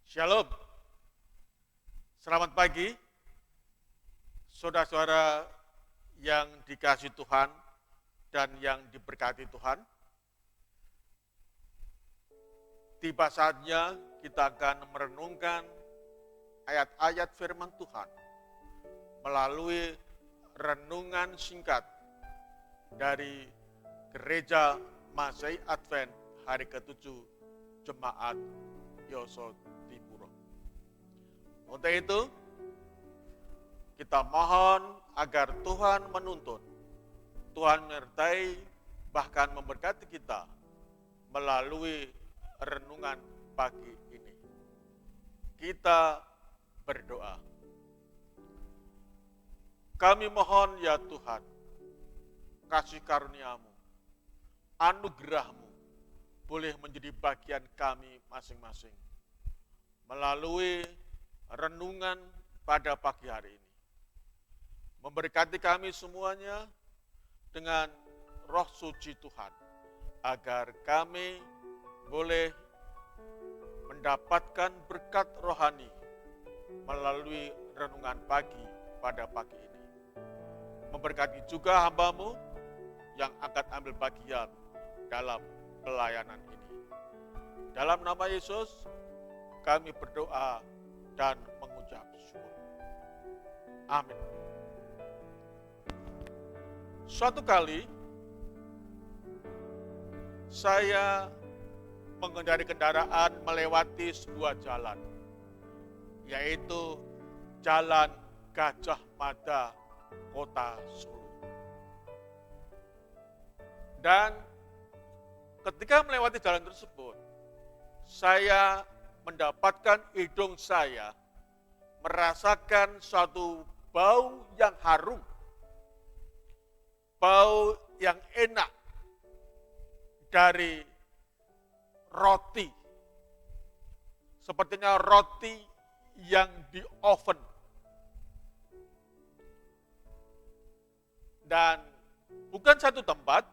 Shalom, selamat pagi, saudara-saudara yang dikasihi Tuhan dan yang diberkati Tuhan. Tiba saatnya kita akan merenungkan ayat-ayat firman Tuhan melalui renungan singkat dari Gereja Masehi Advent hari ke-7 Jemaat Yosodipuro. Untuk itu, kita mohon agar Tuhan menuntun, Tuhan menyertai, bahkan memberkati kita melalui renungan pagi ini. Kita berdoa. Kami mohon ya Tuhan, kasih karunia-Mu, anugerah-Mu boleh menjadi bagian kami masing-masing melalui renungan pada pagi hari ini. Memberkati kami semuanya dengan roh suci Tuhan, agar kami boleh mendapatkan berkat rohani melalui renungan pagi pada pagi ini. Memberkati juga hamba-Mu yang akan ambil bagian dalam pelayanan ini. Dalam nama Yesus, kami berdoa dan mengucap syukur. Amin. Suatu kali, saya mengendarai kendaraan melewati sebuah jalan, yaitu Jalan Gajah Mada, Kota Solo. Dan ketika melewati jalan tersebut, saya mendapatkan hidung saya merasakan suatu bau yang harum, bau yang enak dari roti. Sepertinya roti yang di oven. Dan bukan satu tempat,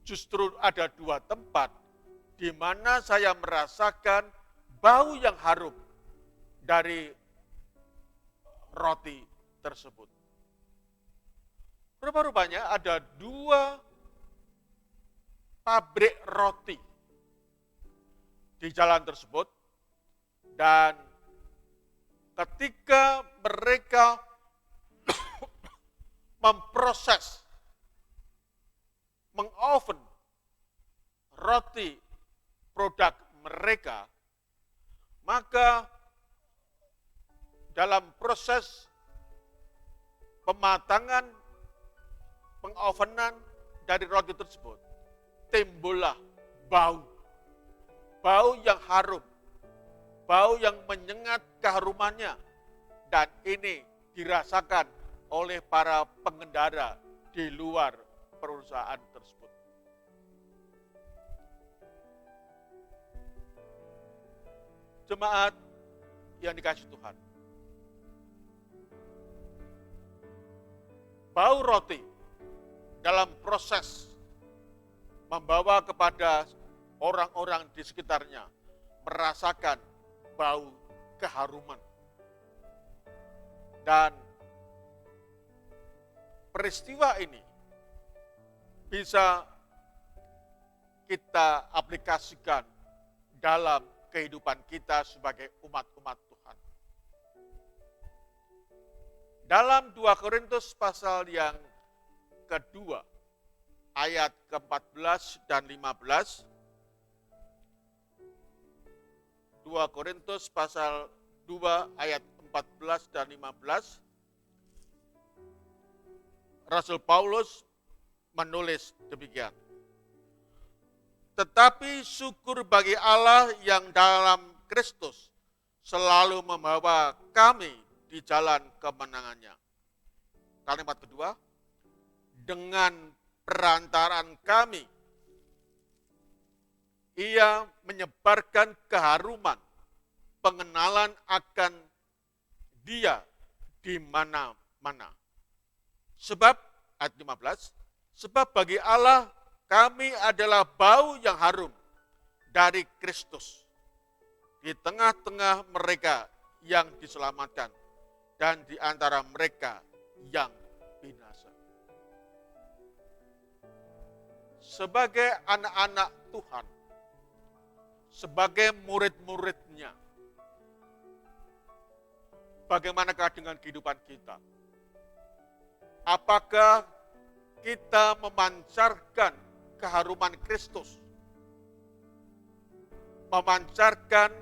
justru ada dua tempat di mana saya merasakan bau yang harum dari roti tersebut. Rupa-rupanya ada dua pabrik roti di jalan tersebut, dan ketika mereka memproses, mengoven roti produk mereka, maka dalam proses pematangan, pengovenan dari roti tersebut, timbullah bau. Bau yang harum, bau yang menyengat keharumannya, dan ini dirasakan oleh para pengendara di luar perusahaan tersebut. Jemaat yang dikasihi Tuhan, bau roti dalam proses membawa kepada orang-orang di sekitarnya merasakan bau keharuman. Dan peristiwa ini bisa kita aplikasikan dalam kehidupan kita sebagai umat-umat Tuhan. Dalam 2 Korintus pasal yang kedua, ayat ke-14 dan 15, 2 Korintus pasal 2 ayat 14 dan 15, Rasul Paulus menulis demikian. Tetapi syukur bagi Allah yang dalam Kristus selalu membawa kami di jalan kemenangannya. Kalimat kedua, dengan perantaraan kami, Ia menyebarkan keharuman, pengenalan akan Dia di mana-mana. Sebab, ayat 15, sebab bagi Allah kami adalah bau yang harum dari Kristus di tengah-tengah mereka yang diselamatkan dan di antara mereka yang binasa. Sebagai anak-anak Tuhan, sebagai murid-muridnya, bagaimanakah dengan kehidupan kita? Apakah kita memancarkan keharuman Kristus? Memancarkan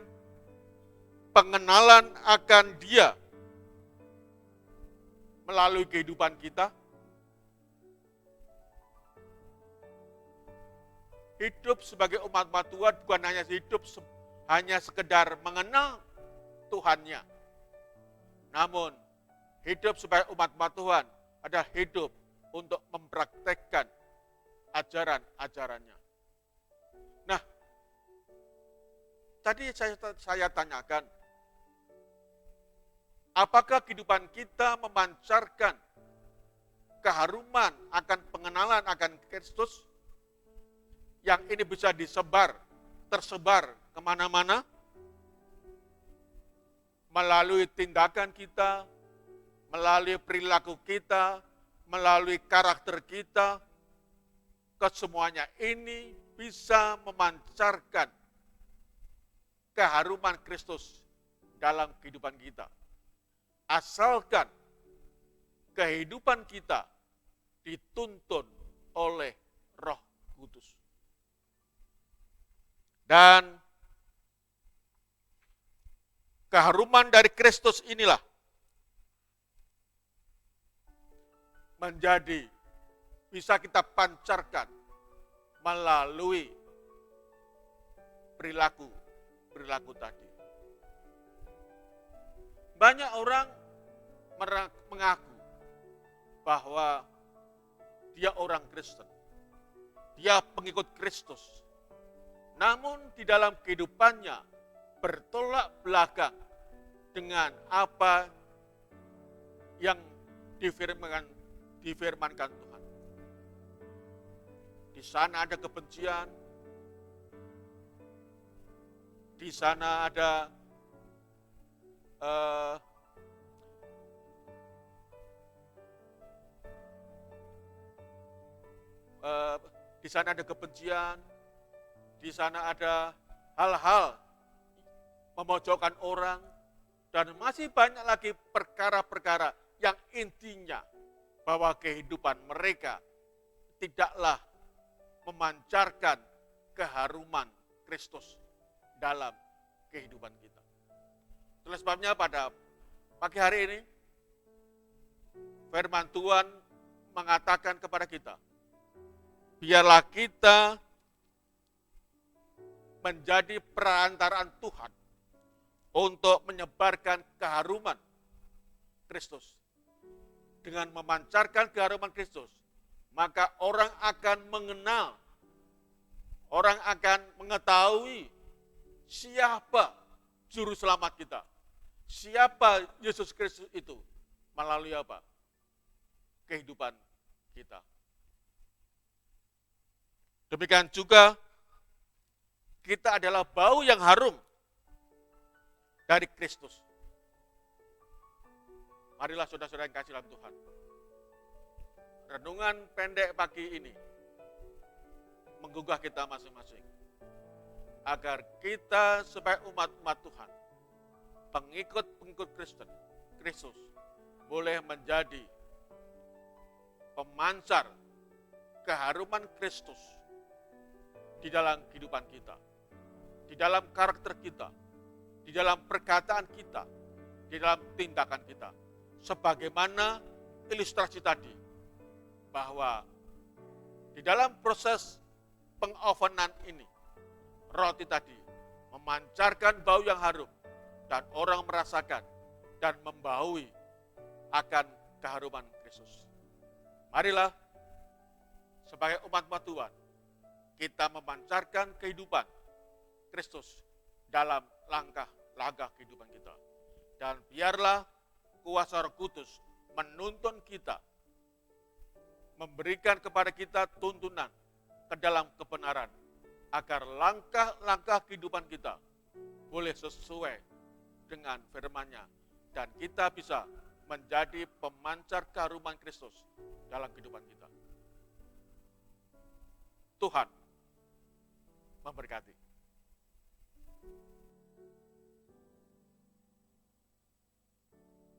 pengenalan akan Dia melalui kehidupan kita? Hidup sebagai umat Tuhan bukan hanya hidup hanya sekedar mengenal Tuhannya. Namun, hidup sebagai umat Tuhan adalah hidup untuk mempraktekkan ajaran-ajarannya. Nah, tadi saya tanyakan, apakah kehidupan kita memancarkan keharuman akan pengenalan akan Kristus? Yang ini bisa tersebar kemana-mana, melalui tindakan kita, melalui perilaku kita, melalui karakter kita, kesemuanya ini bisa memancarkan keharuman Kristus dalam kehidupan kita. Asalkan kehidupan kita dituntun oleh Roh Kudus. Dan keharuman dari Kristus inilah menjadi bisa kita pancarkan melalui perilaku tadi. Banyak orang mengaku bahwa dia orang Kristen, dia pengikut Kristus. Namun di dalam kehidupannya bertolak belakang dengan apa yang difirmankan Tuhan. Di sana ada kebencian, di sana ada di sana ada kebencian, di sana ada hal-hal memojokkan orang, dan masih banyak lagi perkara-perkara yang intinya bahwa kehidupan mereka tidaklah memancarkan keharuman Kristus dalam kehidupan kita. Itulah sebabnya pada pagi hari ini, firman Tuhan mengatakan kepada kita, biarlah kita menjadi perantaraan Tuhan untuk menyebarkan keharuman Kristus. Dengan memancarkan keharuman Kristus, maka orang akan mengenal, orang akan mengetahui siapa juru selamat kita. Siapa Yesus Kristus itu melalui apa? Kehidupan kita. Demikian juga kita adalah bau yang harum dari Kristus. Marilah saudara-saudara yang kasih dalam Tuhan. Renungan pendek pagi ini menggugah kita masing-masing. Agar kita sebagai umat-umat Tuhan, pengikut-pengikut Kristus, boleh menjadi pemancar keharuman Kristus di dalam kehidupan kita, di dalam karakter kita, di dalam perkataan kita, di dalam tindakan kita. Sebagaimana ilustrasi tadi, bahwa di dalam proses pengovenan ini, roti tadi memancarkan bau yang harum, dan orang merasakan dan membaui akan keharuman Kristus. Marilah sebagai umat-umat Tuhan, kita memancarkan kehidupan Kristus dalam langkah-langkah kehidupan kita. Dan biarlah kuasa Roh Kudus menuntun kita, memberikan kepada kita tuntunan ke dalam kebenaran, agar langkah-langkah kehidupan kita boleh sesuai dengan firman-Nya, dan kita bisa menjadi pemancar keharuman Kristus dalam kehidupan kita. Tuhan memberkati.